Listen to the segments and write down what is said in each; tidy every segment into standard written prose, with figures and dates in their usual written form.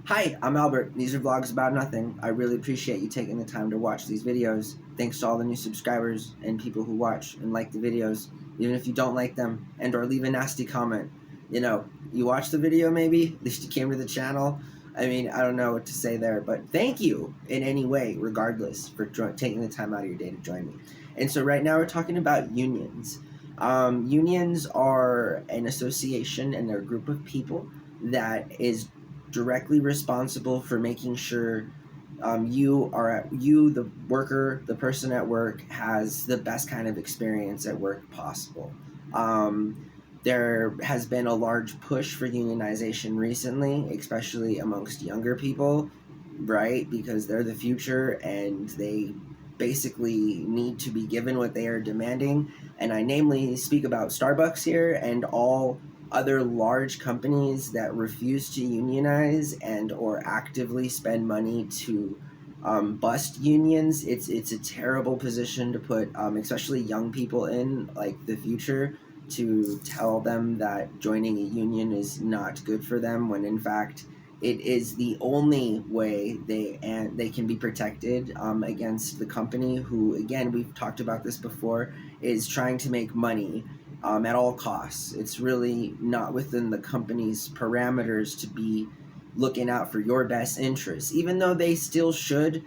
Hi, I'm Albert. These are vlogs about nothing. I really appreciate you taking the time to watch these videos. Thanks to all the new subscribers and people who watch and like the videos, even if you don't like them and or leave a nasty comment. You watched the video maybe? At least you came to the channel. I mean, I don't know what to say there, but thank you in any way, regardless, for taking the time out of your day to join me. And so right now we're talking about unions. Unions are an association and they're a group of people that is directly responsible for making sure you, the worker, the person at work, has the best kind of experience at work possible. There has been a large push for unionization recently, especially amongst younger people, right? Because they're the future and they basically need to be given what they are demanding. And I namely speak about Starbucks here and all other large companies that refuse to unionize and or actively spend money to bust unions. It's a terrible position to put, especially young people in, like the future, to tell them that joining a union is not good for them when in fact it is the only way they can be protected against the company who, again, we've talked about this before, is trying to make money at all costs. It's really not within the company's parameters to be looking out for your best interests. Even though they still should,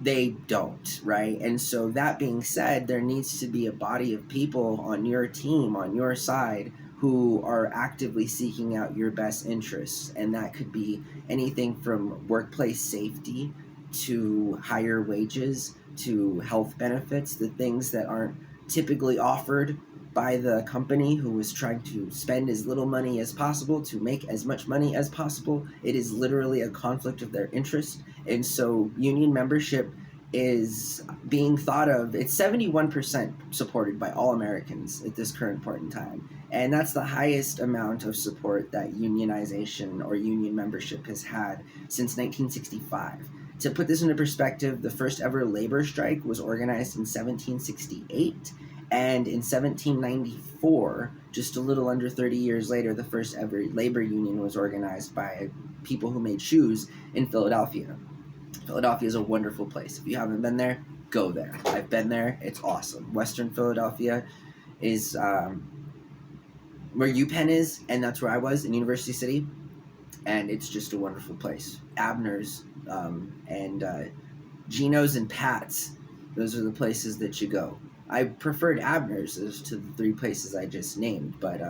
they don't, right? And so that being said, there needs to be a body of people on your team, on your side, who are actively seeking out your best interests. And that could be anything from workplace safety to higher wages to health benefits, the things that aren't typically offered by the company who is trying to spend as little money as possible to make as much money as possible. It is literally a conflict of their interest. And so union membership is being thought of, it's 71% supported by all Americans at this current point in time. And that's the highest amount of support that unionization or union membership has had since 1965. To put this into perspective, the first ever labor strike was organized in 1768. And in 1794, just a little under 30 years later, the first ever labor union was organized by people who made shoes in Philadelphia. Philadelphia is a wonderful place. If you haven't been there, go there. I've been there. It's awesome. Western Philadelphia is where UPenn is, and that's where I was in University City. And it's just a wonderful place. Abner's and Gino's and Pat's, those are the places that you go. I preferred Abner's as to the three places I just named, but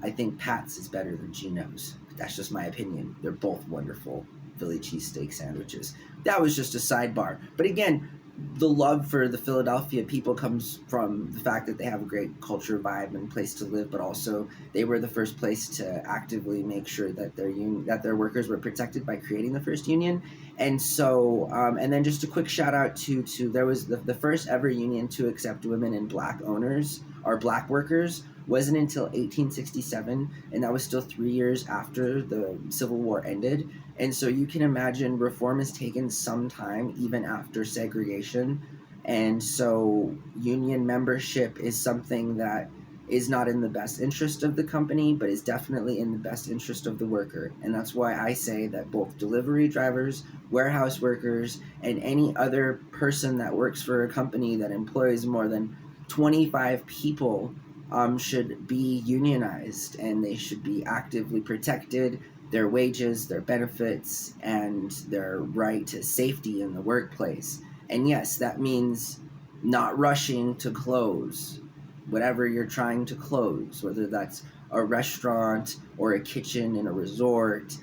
I think Pat's is better than Gino's. That's just my opinion. They're both wonderful Philly cheesesteak sandwiches. That was just a sidebar. But again, the love for the Philadelphia people comes from the fact that they have a great culture, vibe, and place to live, but also they were the first place to actively make sure that their workers were protected by creating the first union. And so, and then just a quick shout out to there was the first ever union to accept women and black owners or black workers wasn't until 1867, and that was still 3 years after the Civil War ended. And so you can imagine reform has taken some time, even after segregation. And so union membership is something that is not in the best interest of the company, but is definitely in the best interest of the worker. And that's why I say that both delivery drivers, warehouse workers, and any other person that works for a company that employs more than 25 people should be unionized, and they should be actively protected, their wages, their benefits, and their right to safety in the workplace. And yes, that means not rushing to close whatever you're trying to close, whether that's a restaurant or a kitchen in a resort,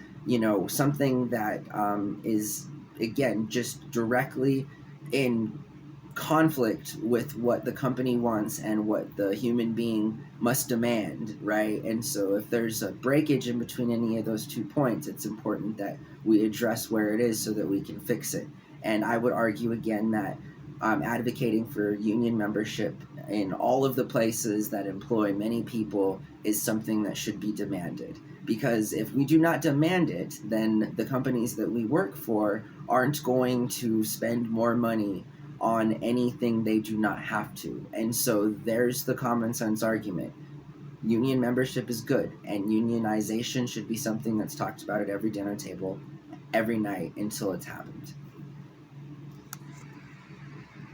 something that is, again, just directly in conflict with what the company wants and what the human being must demand, right? And so if there's a breakage in between any of those 2 points, it's important that we address where it is so that we can fix it. And I would argue again that advocating for union membership in all of the places that employ many people is something that should be demanded. Because if we do not demand it, then the companies that we work for aren't going to spend more money on anything they do not have to. And so there's the common sense argument. Union membership is good, and unionization should be something that's talked about at every dinner table every night until it's happened.